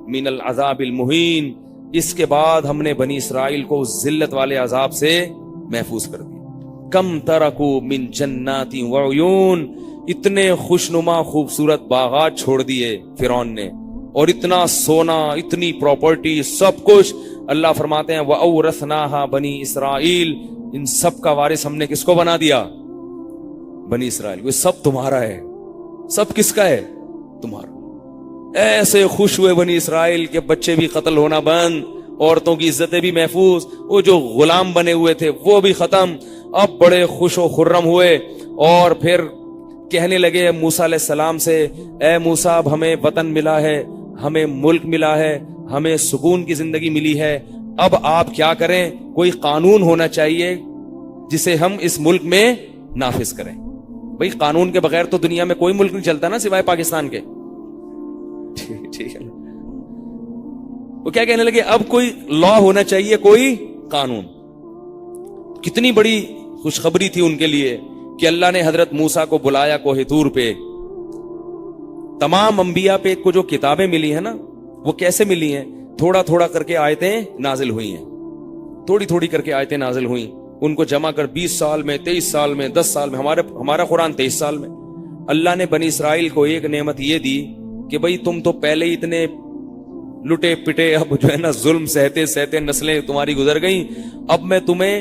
من العذاب المہین، اس کے بعد ہم نے بنی اسرائیل کو ذلت والے عذاب سے محفوظ کر دیا۔ کم ترکو من جنات وعیون، اتنے خوشنما خوبصورت باغات چھوڑ دیے فرعون نے، اور اتنا سونا، اتنی پراپرٹی، سب کچھ۔ اللہ فرماتے ہیں وَأَوْرَثْنَاهَا بنی اسرائیل، ان سب کا وارث ہم نے کس کو بنا دیا؟ بنی اسرائیل۔ وہ سب تمہارا ہے۔ سب کس کا ہے؟ تمہارا۔ ایسے خوش ہوئے بنی اسرائیل کہ بچے بھی قتل ہونا بند، عورتوں کی عزتیں بھی محفوظ، وہ جو غلام بنے ہوئے تھے وہ بھی ختم۔ اب بڑے خوش و خرم ہوئے، اور پھر کہنے لگے موسیٰ علیہ السلام سے، اے موسیٰ، اب ہمیں وطن ملا ہے، ہمیں ملک ملا ہے، ہمیں سکون کی زندگی ملی ہے، اب آپ کیا کریں؟ کوئی قانون ہونا چاہیے جسے ہم اس ملک میں نافذ کریں۔ بھئی قانون کے بغیر تو دنیا میں کوئی ملک نہیں چلتا نا سوائے پاکستان کے۔ ٹھیک ہے، وہ کیا کہنے لگے؟ اب کوئی لا ہونا چاہیے، کوئی قانون۔ کتنی بڑی خوشخبری تھی ان کے لیے کہ اللہ نے حضرت موسیٰ کو بلایا کوہ طور پہ۔ تمام انبیاء پہ کو جو کتابیں ملی ہیں نا، وہ کیسے ملی ہیں؟ تھوڑا تھوڑا کر کے آیتیں نازل ہوئی ہیں، تھوڑی تھوڑی کر کے آیتیں نازل ہوئیں، ان کو جمع کر 20 سال میں، 23 سال میں، 10 سال میں، ہمارا قرآن 23 سال میں۔ اللہ نے بنی اسرائیل کو ایک نعمت یہ دی کہ بھئی تم تو پہلے ہی اتنے لٹے پٹے، اب جو ہے نا ظلم سہتے سہتے نسلیں تمہاری گزر گئیں، اب میں تمہیں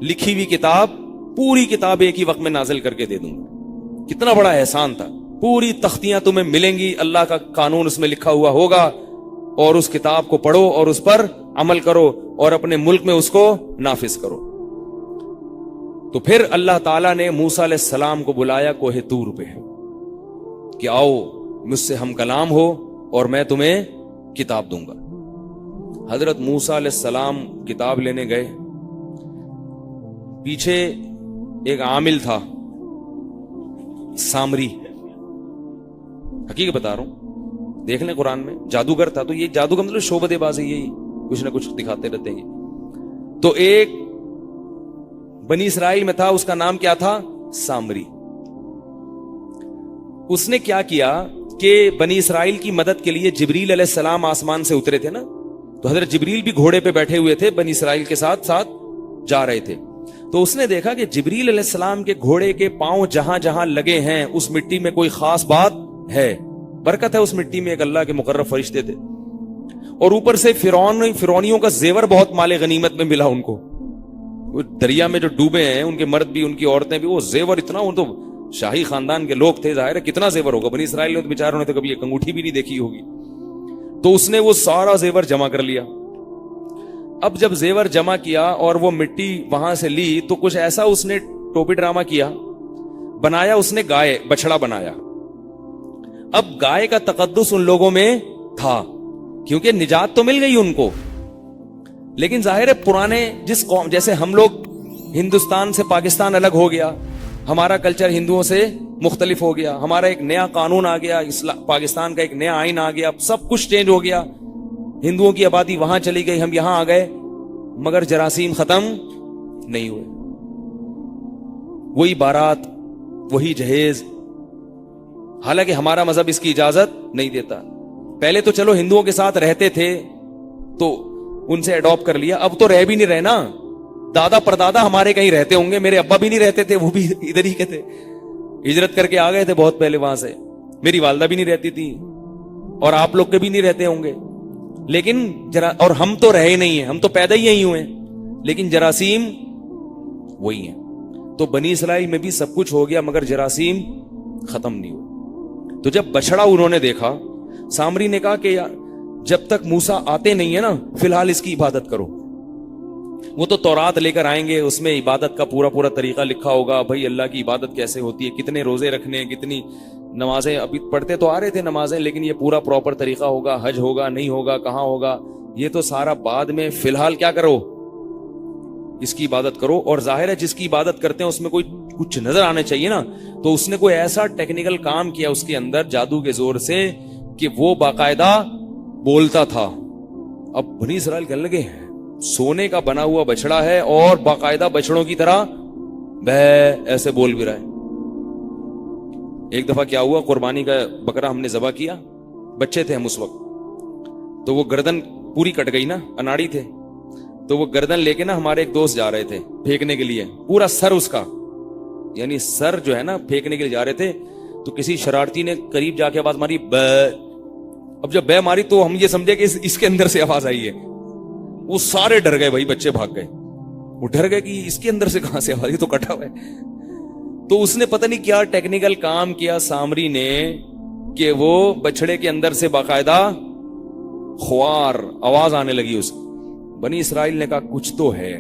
لکھی ہوئی کتاب، پوری کتاب ایک ہی وقت میں نازل کر کے دے دوں گا۔ کتنا بڑا احسان تھا۔ پوری تختیاں تمہیں ملیں گی، اللہ کا قانون اس میں لکھا ہوا ہوگا، اور اس کتاب کو پڑھو اور اس پر عمل کرو اور اپنے ملک میں اس کو نافذ کرو۔ تو پھر اللہ تعالیٰ نے موسیٰ علیہ السلام کو بلایا کوہ طور پہ کہ آؤ مجھ سے ہم کلام ہو اور میں تمہیں کتاب دوں گا۔ حضرت موسیٰ علیہ السلام کتاب لینے گئے، پیچھے ایک عامل تھا سامری، حقیقت بتا رہا ہوں، دیکھ لیں قرآن میں، جادوگر تھا۔ تو یہ جادو کا مطلب شعبدے بازی، یہی کچھ نہ کچھ دکھاتے رہتے ہیں۔ تو ایک بنی اسرائیل میں تھا، اس کا نام کیا تھا؟ سامری۔ اس نے کیا کیا کہ بنی اسرائیل کی مدد کے لیے جبریل علیہ السلام آسمان سے اترے تھے نا، تو حضرت جبریل بھی گھوڑے پہ بیٹھے ہوئے تھے، بنی اسرائیل کے ساتھ ساتھ جا رہے تھے۔ تو اس نے دیکھا کہ جبریل علیہ السلام کے گھوڑے کے پاؤں جہاں جہاں لگے ہیں اس مٹی میں کوئی خاص بات ہے، برکت ہے اس مٹی میں، ایک اللہ کے مقرب فرشتے تھے۔ اور اوپر سے فرعونیوں کا زیور بہت مال غنیمت میں ملا ان کو، وہ دریا میں جو ڈوبے ہیں ان کے مرد بھی ان کی عورتیں بھی، وہ زیور اتنا، وہ تو شاہی خاندان کے لوگ تھے، ظاہر ہے کتنا زیور ہوگا۔ بنی اسرائیل نے تو بیچاروں نے تو کبھی ایک انگوٹھی بھی نہیں دیکھی ہوگی۔ تو اس نے وہ سارا زیور جمع کر لیا۔ اب جب زیور جمع کیا اور وہ مٹی وہاں سے لی، تو کچھ ایسا اس نے ٹوپی ڈرامہ کیا، بنایا اس نے گائے، بچڑا بنایا۔ اب گائے کا تقدس ان لوگوں میں تھا کیونکہ نجات تو مل گئی ان کو، لیکن ظاہر ہے پرانے جس قوم، جیسے ہم لوگ ہندوستان سے پاکستان الگ ہو گیا، ہمارا کلچر ہندوؤں سے مختلف ہو گیا، ہمارا ایک نیا قانون آ گیا، پاکستان کا ایک نیا آئین آ گیا، سب کچھ چینج ہو گیا، ہندوؤں کی آبادی وہاں چلی گئی، ہم یہاں آ گئے، مگر جراثیم ختم نہیں ہوئے۔ وہی بارات، وہی جہیز، حالانکہ ہمارا مذہب اس کی اجازت نہیں دیتا۔ پہلے تو چلو ہندوؤں کے ساتھ رہتے تھے تو ان سے اڈاپٹ کر لیا، اب تو رہ بھی نہیں رہے نا، دادا پردادا ہمارے کہیں رہتے ہوں گے، میرے ابا بھی نہیں رہتے تھے، وہ بھی ادھر ہی کے تھے، ہجرت کر کے آ گئے تھے بہت پہلے وہاں سے، میری والدہ بھی نہیں رہتی تھی، اور آپ لوگ کے بھی نہیں رہتے ہوں گے، لیکن اور ہم تو رہے نہیں ہیں، ہم تو پیدا ہی یہی ہوئے، لیکن جراثیم وہی ہیں۔ تو بنی اسرائیل میں بھی سب کچھ ہو گیا مگر جراثیم ختم نہیں ہوئے۔ تو جب بچڑا انہوں نے دیکھا، سامری نے کہا کہ جب تک موسیٰ آتے نہیں ہیں نا، فی الحال اس کی عبادت کرو۔ وہ تو تورات لے کر آئیں گے، اس میں عبادت کا پورا طریقہ لکھا ہوگا، بھائی اللہ کی عبادت کیسے ہوتی ہے، کتنے روزے رکھنے ہیں، کتنی نمازیں، ابھی پڑھتے تو آ رہے تھے نمازیں، لیکن یہ پورا پراپر طریقہ ہوگا، حج ہوگا نہیں ہوگا، کہاں ہوگا، یہ تو سارا بعد میں، فی الحال کیا کرو، اس کی عبادت کرو۔ اور ظاہر ہے جس کی عبادت کرتے ہیں اس میں کوئی کچھ نظر آنا چاہیے نا، تو اس نے کوئی ایسا ٹیکنیکل کام کیا اس کے اندر جادو کے زور سے کہ وہ باقاعدہ بولتا تھا۔ اب بنی اسرائیل کہنے لگے سونے کا بنا ہوا بچڑا ہے اور باقاعدہ بچڑوں کی طرح ایسے بول بھی رہا ہے۔ ایک دفعہ کیا ہوا، قربانی کا بکرا ہم نے ذبح کیا، بچے تھے ہم اس وقت، تو وہ گردن پوری کٹ گئی نا, اناڑی تھے, تو وہ گردن لے کے نا ہمارے ایک دوست جا رہے تھے پھینکنے کے لیے, پورا سر اس کا, یعنی سر جو ہے نا پھینکنے کے لیے جا رہے تھے, تو کسی شرارتی نے قریب جا کے آواز ماری بے. اب جب بے ماری تو ہم یہ سمجھے کہ اس کے اندر سے آواز آئی ہے. وہ سارے ڈر گئے بھائی, بچے بھاگ گئے, وہ ڈر گئے کہ اس کے اندر سے کہاں سے آواز, یہ تو کٹا ہوا ہے. تو اس نے پتہ نہیں کیا ٹیکنیکل کام کیا سامری نے کہ وہ بچڑے کے اندر سے باقاعدہ خوار آواز آنے لگی اس. بنی اسرائیل نے کہا کچھ تو ہے.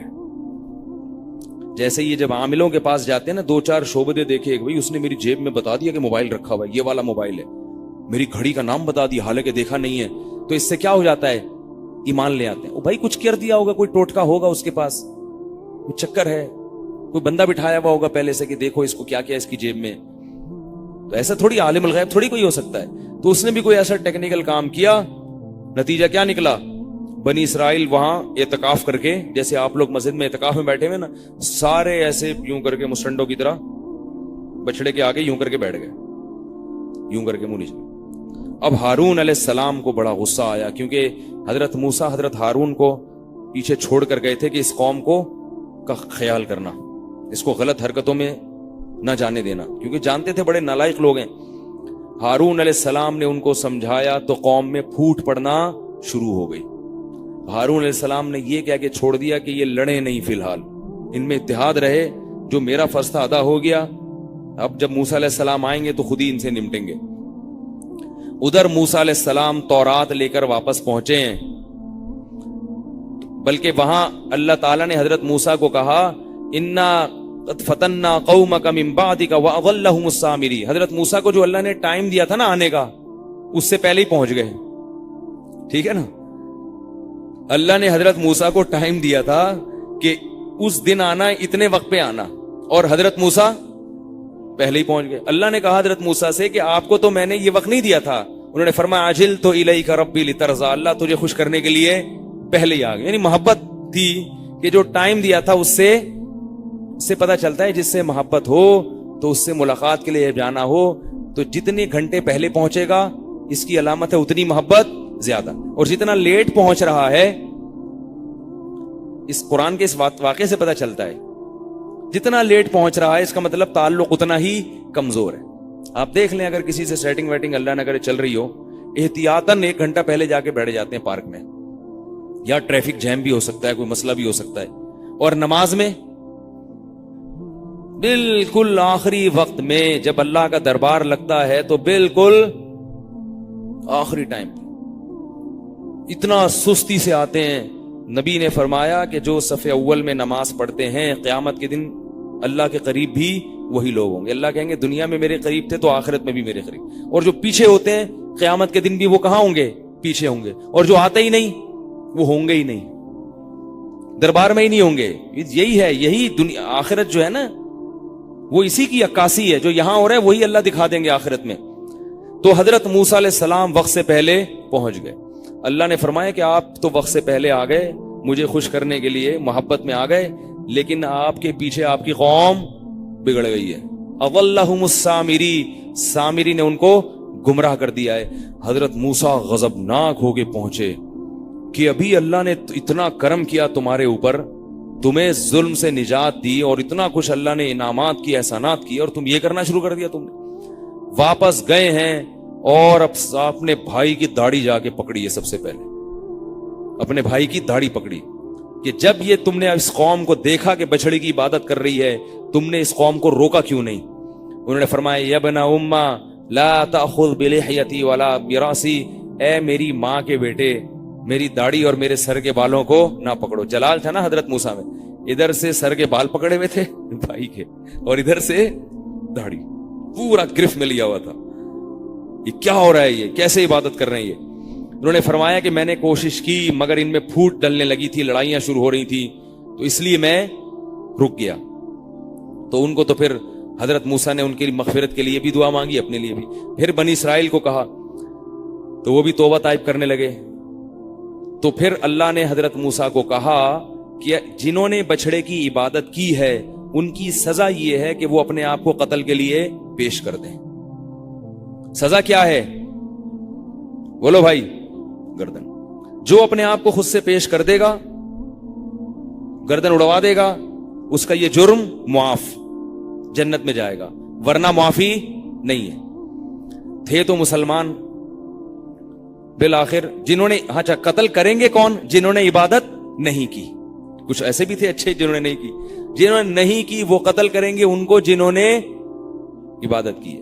جیسے یہ جب عاملوں کے پاس جاتے ہیں نا, 2-4 شعبدے دیکھے, بھائی اس نے میری جیب میں بتا دیا کہ موبائل رکھا ہوا ہے, یہ والا موبائل ہے, میری گھڑی کا نام بتا دیا حالانکہ دیکھا نہیں ہے, تو اس سے کیا ہو جاتا ہے, ایمان لے آتے ہیں. بھائی کچھ کر دیا ہوگا, کوئی ٹوٹکا ہوگا اس کے پاس, کوئی چکر ہے, کوئی بندہ بٹھایا ہوا ہوگا پہلے سے کہ دیکھو اس کو کیا کیا اس کی جیب میں. تو ایسا تھوڑی عالم الغیب تھوڑی کوئی ہو سکتا ہے. تو اس نے بھی کوئی ایسا ٹیکنیکل کام کیا, نتیجہ کیا نکلا, بنی اسرائیل وہاں اعتکاف کر کے, جیسے آپ لوگ مسجد میں اعتکاف میں بیٹھے ہوئے نا, سارے ایسے یوں کر کے مسٹنڈوں کی طرح بچڑے کے آگے یوں کر کے بیٹھ گئے, یوں کر کے منہ نیچے. اب ہارون علیہ السلام کو بڑا غصہ آیا, کیونکہ حضرت موسیٰ حضرت ہارون کو پیچھے چھوڑ کر گئے تھے کہ اس قوم کو کا خیال کرنا, اس کو غلط حرکتوں میں نہ جانے دینا, کیونکہ جانتے تھے بڑے نالائق لوگ ہیں. ہارون علیہ السلام نے ان کو سمجھایا تو قوم میں پھوٹ پڑنا شروع ہو گئی. ہارون علیہ السلام نے یہ کہہ کے چھوڑ دیا کہ یہ لڑے نہیں, فی الحال ان میں اتحاد رہے, جو میرا فرض تھا ادا ہو گیا, اب جب موسیٰ علیہ السلام آئیں گے تو خود ہی ان سے نمٹیں گے. ادھر موسیٰ علیہ السلام تورات لے کر واپس پہنچے ہیں, بلکہ وہاں اللہ تعالیٰ نے حضرت موسیٰ کو کہا انا قد فتنا قومک من بعدک واضلهم السامری. حضرت موسیٰ کو جو اللہ نے ٹائم دیا تھا نا آنے کا, اس سے پہلے ہی پہنچ گئے. ٹھیک ہے نا, اللہ نے حضرت موسیٰ کو ٹائم دیا تھا کہ اس دن آنا, اتنے وقت پہ آنا, اور حضرت موسیٰ پہلے ہی پہنچ گئے. اللہ نے کہا حضرت موسیٰ سے کہ آپ کو تو میں نے یہ وقت نہیں دیا تھا. انہوں نے فرمایا عجلت الیک ربی لترضی, اللہ تجھے خوش کرنے کے لیے پہلے ہی آ گئے. یعنی محبت تھی کہ جو ٹائم دیا تھا اس سے پتہ چلتا ہے, جس سے محبت ہو تو اس سے ملاقات کے لیے جانا ہو تو جتنے گھنٹے پہلے پہنچے گا اس کی علامت ہے اتنی محبت زیادہ, اور جتنا لیٹ پہنچ رہا ہے, اس قرآن کے اس واقعے سے پتہ چلتا ہے, جتنا لیٹ پہنچ رہا ہے اس کا مطلب تعلق اتنا ہی کمزور ہے. آپ دیکھ لیں, اگر کسی سے سیٹنگ ویٹنگ اللہ نہ کرے چل رہی ہو, احتیاطاً 1 گھنٹہ پہلے جا کے بیٹھ جاتے ہیں پارک میں, یا ٹریفک جیم بھی ہو سکتا ہے, کوئی مسئلہ بھی ہو سکتا ہے. اور نماز میں بالکل آخری وقت میں جب اللہ کا دربار لگتا ہے تو بالکل آخری ٹائم اتنا سستی سے آتے ہیں. نبی نے فرمایا کہ جو صف اول میں نماز پڑھتے ہیں قیامت کے دن اللہ کے قریب بھی وہی لوگ ہوں گے. اللہ کہیں گے دنیا میں میرے قریب تھے تو آخرت میں بھی میرے قریب. اور جو پیچھے ہوتے ہیں قیامت کے دن بھی وہ کہاں ہوں گے, پیچھے ہوں گے. اور جو آتے ہی نہیں وہ ہوں گے ہی نہیں, دربار میں ہی نہیں ہوں گے. یہی ہے, یہی دنیا آخرت جو ہے نا وہ اسی کی عکاسی ہے, جو یہاں ہو رہا ہے وہی اللہ دکھا دیں گے آخرت میں. تو حضرت موسیٰ علیہ السلام وقت سے پہلے پہنچ گئے. اللہ نے فرمایا کہ آپ تو وقت سے پہلے آ گئے, مجھے خوش کرنے کے لیے محبت میں آ گئے, لیکن آپ کے پیچھے آپ کی قوم بگڑ گئی ہے. اضلهم السامری, سامری نے ان کو گمراہ کر دیا ہے. حضرت موسیٰ غضبناک ہو کے پہنچے کہ ابھی اللہ نے اتنا کرم کیا تمہارے اوپر, تمہیں ظلم سے نجات دی, اور اتنا کچھ اللہ نے انعامات کی, احسانات کی, اور تم یہ کرنا شروع کر دیا. تم نے واپس گئے ہیں اور اب اپنے بھائی کی داڑھی جا کے پکڑی ہے. سب سے پہلے اپنے بھائی کی داڑھی پکڑی کہ جب یہ تم نے اس قوم کو دیکھا کہ بچڑے کی عبادت کر رہی ہے, تم نے اس قوم کو روکا کیوں نہیں؟ انہوں نے فرمایا یا ابن امّا لا تأخذ بلحیتی ولا براسی, اے میری ماں کے بیٹے, میری داڑھی اور میرے سر کے بالوں کو نہ پکڑو. جلال تھا نا حضرت موسیٰ میں, ادھر سے سر کے بال پکڑے ہوئے تھے بھائی کے, اور ادھر سے داڑھی پورا گرفت میں لیا ہوا تھا. یہ کیا ہو رہا ہے, یہ کیسے عبادت کر رہے ہیں یہ؟ انہوں نے فرمایا کہ میں نے کوشش کی مگر ان میں پھوٹ ڈلنے لگی تھی, لڑائیاں شروع ہو رہی تھی, تو اس لیے میں رک گیا. تو ان کو تو پھر حضرت موسیٰ نے ان کی مغفرت کے لیے بھی دعا مانگی, اپنے لیے بھی. پھر بنی اسرائیل کو کہا تو وہ بھی توبہ طائب کرنے لگے. تو پھر اللہ نے حضرت موسیٰ کو کہا کہ جنہوں نے بچڑے کی عبادت کی ہے ان کی سزا یہ ہے کہ وہ اپنے آپ کو قتل کے لیے پیش کر دیں. سزا کیا ہے؟ بولو بھائی, گردن. جو اپنے آپ کو خود سے پیش کر دے گا، گردن اڑوا دے گا، اس کا یہ جرم معاف، جنت میں جائے گا، ورنہ معافی نہیں ہے۔ تھے تو مسلمان بالآخر جنہوں نے، اچھا قتل کریں گے کون؟ جنہوں نے عبادت نہیں کی۔ کچھ ایسے بھی تھے اچھے جنہوں نے نہیں کی، جنہوں نے نہیں کی وہ قتل کریں گے ان کو جنہوں نے عبادت کی ہے۔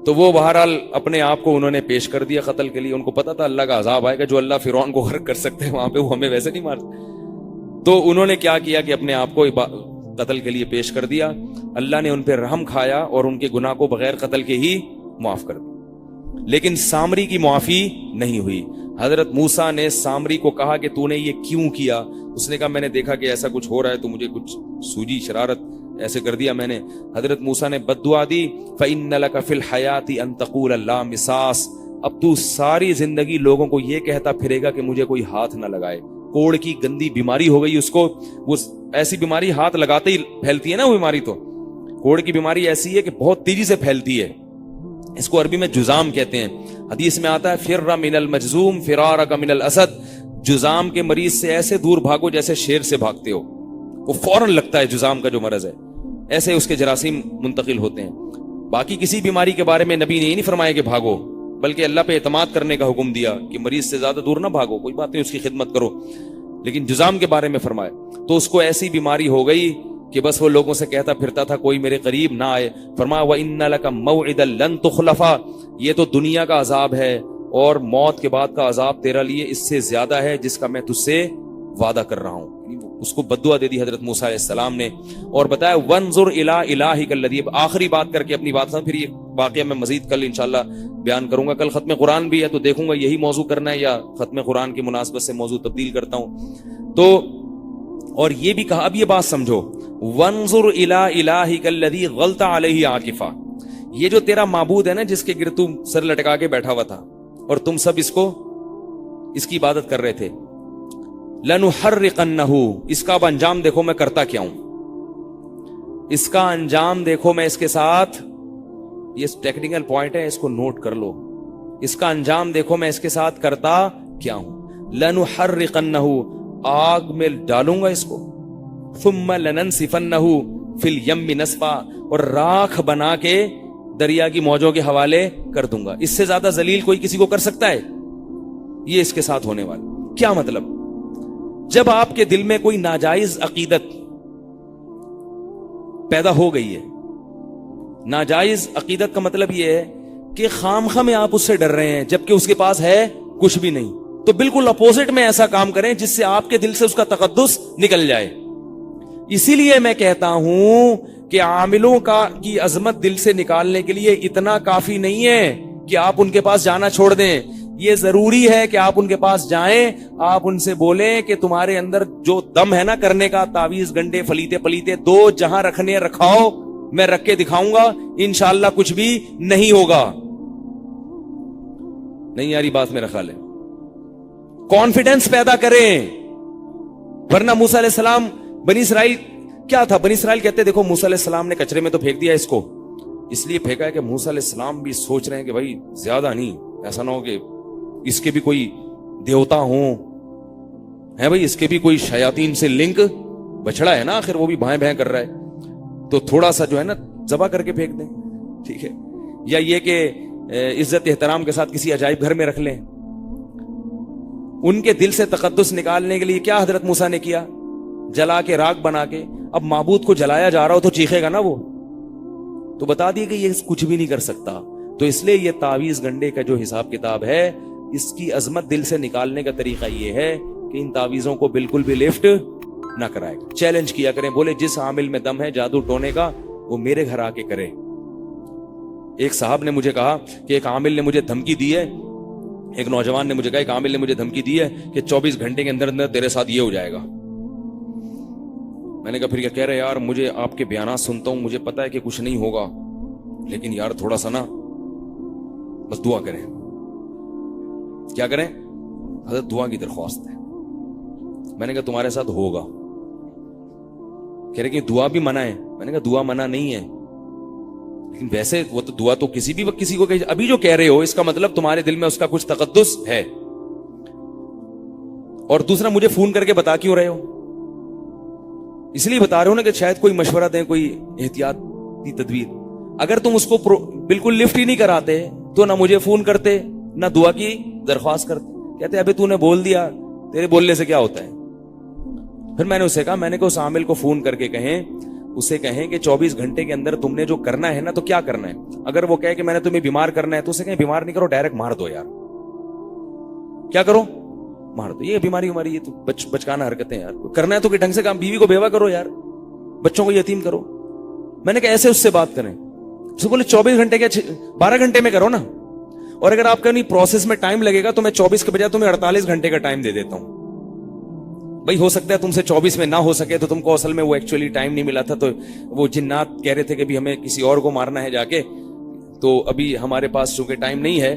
تو وہ بہرحال اپنے آپ کو انہوں نے پیش کر دیا قتل کے لیے، ان کو پتا تھا اللہ کا عذاب آئے گا، جو اللہ فرعون کو غرق کر سکتے ہیں وہاں پہ وہ ہمیں ویسے نہیں مار سکتے۔ تو انہوں نے کیا کیا کہ اپنے آپ کو قتل کے لیے پیش کر دیا، اللہ نے ان پہ رحم کھایا اور ان کے گناہ کو بغیر قتل کے ہی معاف کر دیا۔ لیکن سامری کی معافی نہیں ہوئی۔ حضرت موسیٰ نے سامری کو کہا کہ تو نے یہ کیوں کیا؟ اس نے کہا میں نے دیکھا کہ ایسا کچھ ہو رہا ہے تو مجھے کچھ سوجی شرارت ایسے کر دیا میں نے۔ حضرت موسیٰ نے بد دعا دی، فَإِنَّ لَكَ فِي الْحَيَاةِ أَن تَقُولَ لَا مِسَاس، اب تو ساری زندگی لوگوں کو یہ کہتا پھرے گا کہ مجھے کوئی ہاتھ نہ لگائے۔ کوڑ کی گندی بیماری ہو گئی اس کو، وہ ایسی بیماری ہاتھ لگاتے ہی پھیلتی ہے نا وہ بیماری، تو کوڑ کی بیماری ایسی ہے کہ بہت تیزی سے پھیلتی ہے، اس کو عربی میں جزام کہتے ہیں۔ حدیث میں آتا ہے فر من المجزوم فرارک من الاسد، جزام کے مریض سے ایسے دور بھاگو جیسے شیر سے بھاگتے ہو، وہ فوراً لگتا ہے جزام کا جو مرض ہے، ایسے اس کے جراثیم منتقل ہوتے ہیں۔ باقی کسی بیماری کے بارے میں نبی نے یہ نہیں فرمایا کہ بھاگو، بلکہ اللہ پہ اعتماد کرنے کا حکم دیا کہ مریض سے زیادہ دور نہ بھاگو، کوئی بات نہیں اس کی خدمت کرو، لیکن جزام کے بارے میں فرمایا۔ تو اس کو ایسی بیماری ہو گئی کہ بس وہ لوگوں سے کہتا پھرتا تھا کوئی میرے قریب نہ آئے۔ فرمایا وَإِنَّ لَكَ مَوْعِدًا لَن تُخْلَفَ، یہ تو دنیا کا عذاب ہے اور موت کے بعد کا عذاب تیرا لیے اس سے زیادہ ہے جس کا میں تجھ سے وعدہ کر رہا ہوں۔ اس کو بددعا دے دی حضرت موسیٰ علیہ السلام نے اور بتایا وَانظُرْ إِلَىٰ إِلَٰهِكَ الَّذِي، آخری بات کر کے اپنی بات سن، پھر یہ واقعہ میں مزید کل انشاءاللہ بیان کروں گا۔ کل ختم قرآن بھی ہے تو دیکھوں گا یہی موضوع کرنا ہے یا ختم قرآن کی مناسبت سے موضوع تبدیل کرتا ہوں۔ تو اور یہ بھی کہا، اب یہ بات سمجھو، وَانظُرْ إِلَىٰ إِلَٰهِكَ الَّذِي غَلْتَ عَلَيْهِ عَاكِفًا، یہ جو تیرا معبود ہے نا جس کے گرد تم سر لٹکا کے بیٹھا ہوا تھا اور تم سب اس کی عبادت کر رہے تھے، لَنُحَرِّقَنَّهُ، اس کا اب انجام دیکھو میں کرتا کیا ہوں، اس کا انجام دیکھو میں اس کے ساتھ، یہ ٹیکنیکل پوائنٹ ہے اس کو نوٹ کر لو، اس کا انجام دیکھو میں اس کے ساتھ کرتا کیا ہوں، لَنُحَرِّقَنَّهُ، آگ میں ڈالوں گا اس کو، ثم لننسفنه فی الیم نسفا، اور راکھ بنا کے دریا کی موجوں کے حوالے کر دوں گا۔ اس سے زیادہ ذلیل کوئی کسی کو کر سکتا ہے؟ یہ اس کے ساتھ ہونے والا۔ کیا مطلب؟ جب آپ کے دل میں کوئی ناجائز عقیدت پیدا ہو گئی ہے، ناجائز عقیدت کا مطلب یہ ہے کہ خامخواہ میں آپ اس سے ڈر رہے ہیں جبکہ اس کے پاس ہے کچھ بھی نہیں، تو بالکل اپوزٹ میں ایسا کام کریں جس سے آپ کے دل سے اس کا تقدس نکل جائے۔ اسی لیے میں کہتا ہوں کہ عاملوں کی عظمت دل سے نکالنے کے لیے اتنا کافی نہیں ہے کہ آپ ان کے پاس جانا چھوڑ دیں، یہ ضروری ہے کہ آپ ان کے پاس جائیں، آپ ان سے بولیں کہ تمہارے اندر جو دم ہے نا کرنے کا، تعویذ گنڈے فلیتے پلیتے دو جہاں رکھنے رکھاؤ، میں رکھ کے دکھاؤں گا، انشاءاللہ کچھ بھی نہیں ہوگا۔ نہیں یاری بات میرا خیال ہے، کانفیڈنس پیدا کریں، ورنہ موسیٰ علیہ السلام، بنی اسرائیل کیا تھا، بنی اسرائیل کہتے دیکھو موسیٰ علیہ السلام نے کچرے میں تو پھینک دیا اس کو، اس لیے پھینکا ہے کہ موسیٰ علیہ السلام بھی سوچ رہے ہیں کہ بھائی زیادہ نہیں، ایسا نہ ہو کہ اس کے بھی کوئی دیوتا ہوں، ہے بھائی اس کے بھی کوئی شیاطین سے لنک، بچڑا ہے نا آخر، وہ بھی بھائیں بھائیں کر رہا ہے، تو تھوڑا سا جو ہے نا ذبح کر کے پھینک دیں، ٹھیک ہے، یا یہ کہ عزت احترام کے ساتھ کسی عجائب گھر میں رکھ لیں۔ ان کے دل سے تقدس نکالنے کے لیے کیا حضرت موسیٰ نے کیا؟ جلا کے راکھ بنا کے، اب معبود کو جلایا جا رہا ہو تو چیخے گا نا وہ، تو بتا دیے کہ یہ کچھ بھی نہیں کر سکتا۔ تو اس لیے یہ تعویذ گنڈے کا جو حساب کتاب ہے، اس کی عظمت دل سے نکالنے کا طریقہ یہ ہے کہ ان تعویذوں کو بالکل بھی لفٹ نہ کرائے، چیلنج کیا کریں، بولے جس عامل میں دم ہے جادو ٹونے کا وہ میرے گھر آ کے کرے۔ ایک صاحب نے مجھے کہا کہ ایک عامل نے مجھے دھمکی دی ہے، ایک نوجوان نے مجھے کہا ایک عامل نے مجھے دھمکی دی ہے کہ 24 گھنٹے کے اندر اندر تیرے ساتھ یہ ہو جائے گا۔ میں نے کہا پھر کیا کہہ رہے یار، مجھے آپ کے بیانات سنتا ہوں، مجھے پتا ہے کہ کچھ نہیں ہوگا، لیکن یار تھوڑا سا نا بس دعا کریں۔ کیا کریں؟ حضرت دعا کی درخواست ہے۔ میں نے کہا تمہارے ساتھ ہوگا، کہہ رہے کہ دعا بھی منع ہے۔ میں نے کہا دعا منع نہیں ہے، لیکن ویسے وہ تو دعا تو کسی بھی وقت کسی کو ابھی جو کہہ رہے ہو اس کا مطلب تمہارے دل میں اس کا کچھ تقدس ہے۔ اور دوسرا مجھے فون کر کے بتا کیوں رہے ہو؟ اس لیے بتا رہے ہو نا کہ شاید کوئی مشورہ دیں, کوئی احتیاطی تدبیر. اگر تم اس کو بالکل لفٹ ہی نہیں کراتے تو نہ مجھے فون کرتے نہ دعا کی درخواست کرتے. کہتے ابے تو نے بول دیا, تیرے بولنے سے کیا ہوتا ہے. پھر میں نے اسے کہا, میں نے کہا اس عامل کو فون کر کے اسے کہیں کہ 24 گھنٹے کے اندر تم نے جو کرنا ہے نا تو کیا کرنا ہے. اگر وہ کہے کہ میں نے تمہیں بیمار کرنا ہے تو اسے کہیں بیمار نہیں کرو, ڈائریکٹ مار دو. یار کیا کرو, مار دو. یہ بیماری ہماری, یہ تو بچکانا حرکتیں یار. کرنا ہے تو کہ ڈھنگ سے کام, بیوی کو بیوہ کرو یار, بچوں کو یتیم کرو. میں نے کہا ایسے اس سے بات کریں. اسے بولے 24 گھنٹے کیا 12 گھنٹے میں کرو نا. اور اگر آپ کا نہیں پروسیس میں ٹائم لگے گا تو میں 24 کے بجائے تمہیں 48 گھنٹے کا ٹائم دے دیتا ہوں. بھائی ہو سکتا ہے تم سے 24 میں نہ ہو سکے تو تم کو اصل میں وہ ایکچولی ٹائم نہیں ملا تھا, تو وہ جنات کہہ رہے تھے کہ بھی ہمیں کسی اور کو مارنا ہے جا کے, تو ابھی ہمارے پاس چونکہ ٹائم نہیں ہے,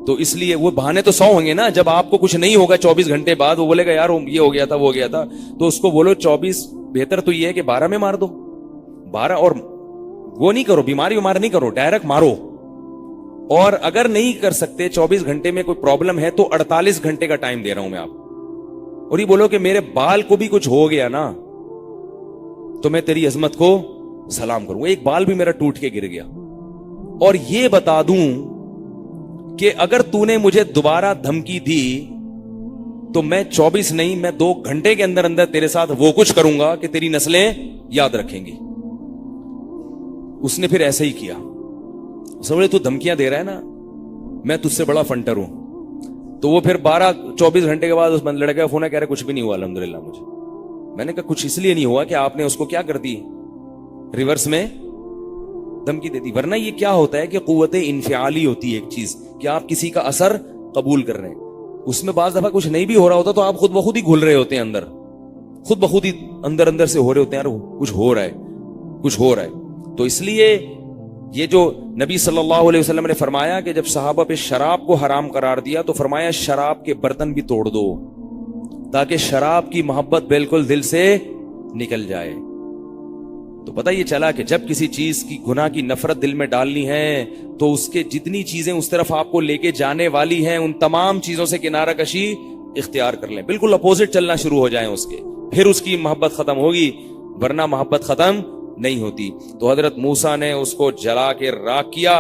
تو اس لیے وہ بہانے تو 100 ہوں گے نا. جب آپ کو کچھ نہیں ہوگا 24 گھنٹے بعد, وہ بولے گا یار یہ ہو گیا تھا وہ ہو گیا تھا, تو اس کو بولو 24 بہتر تو یہ ہے کہ 12 میں مار دو. 12 اور وہ نہیں کرو, بیماری نہیں کرو, ڈائریکٹ مارو. اور اگر نہیں کر سکتے 24 گھنٹے میں کوئی پرابلم ہے تو 48 گھنٹے کا ٹائم دے رہا ہوں میں آپ. اور یہ بولو کہ میرے بال کو بھی کچھ ہو گیا نا تو میں تیری عظمت کو سلام کروں. ایک بال بھی میرا ٹوٹ کے گر گیا. اور یہ بتا دوں کہ اگر تو نے مجھے دوبارہ دھمکی دی تو میں 24 نہیں, میں 2 گھنٹے کے اندر اندر تیرے ساتھ وہ کچھ کروں گا کہ تیری نسلیں یاد رکھیں گی. اس نے پھر ایسے ہی کیا. سمجھے تو دھمکیاں دے رہا ہے نا, میں تجھ سے بڑا فنٹر ہوں. تو وہ پھر 24 گھنٹے کے بعد اس لڑکے کا فون ہے, کہہ رہے کچھ بھی نہیں ہوا الحمدللہ مجھے. میں نے کہا کچھ اس لیے نہیں ہوا کہ آپ نے اس کو کیا کر دی, ریورس میں دھمکی دے دی. ورنہ یہ کیا ہوتا ہے کہ قوت انفعالی ہوتی ہے ایک چیز, کہ آپ کسی کا اثر قبول کر رہے ہیں. اس میں بعض دفعہ کچھ نہیں بھی ہو رہا ہوتا تو آپ خود بخود ہی گھل رہے ہوتے ہیں اندر, خود بخود ہی اندر سے ہو رہے ہوتے ہیں یار کچھ ہو رہا ہے, کچھ ہو رہا ہے. تو اس لیے یہ جو نبی صلی اللہ علیہ وسلم نے فرمایا کہ جب صحابہ پہ شراب کو حرام قرار دیا تو فرمایا شراب کے برتن بھی توڑ دو تاکہ شراب کی محبت بالکل دل سے نکل جائے. تو پتہ یہ چلا کہ جب کسی چیز کی گناہ کی نفرت دل میں ڈالنی ہے تو اس کے جتنی چیزیں اس طرف آپ کو لے کے جانے والی ہیں ان تمام چیزوں سے کنارہ کشی اختیار کر لیں, بالکل اپوزٹ چلنا شروع ہو جائیں اس کے, پھر اس کی محبت ختم ہوگی, ورنہ محبت ختم نہیں ہوتی. تو حضرت موسیٰ نے اس کو جلا کے راکھ کیا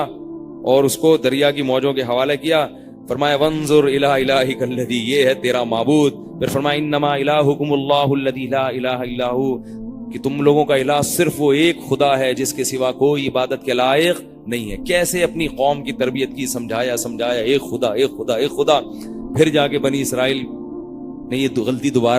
اور اس کو دریا کی موجوں کے حوالے کیا. فرمایا وانظر الی الہک الذی, یہ ہے تیرا معبود. پھر فرمایا انما الہکم اللہ الذی لا الہ الا ہو, کہ تم لوگوں کا الہ صرف وہ ایک خدا ہے جس کے سوا کوئی عبادت کے لائق نہیں ہے. کیسے اپنی قوم کی تربیت کی, سمجھایا ایک خدا ایک خدا ایک خدا. پھر جا کے بنی اسرائیل نے یہ غلطی دوبارہ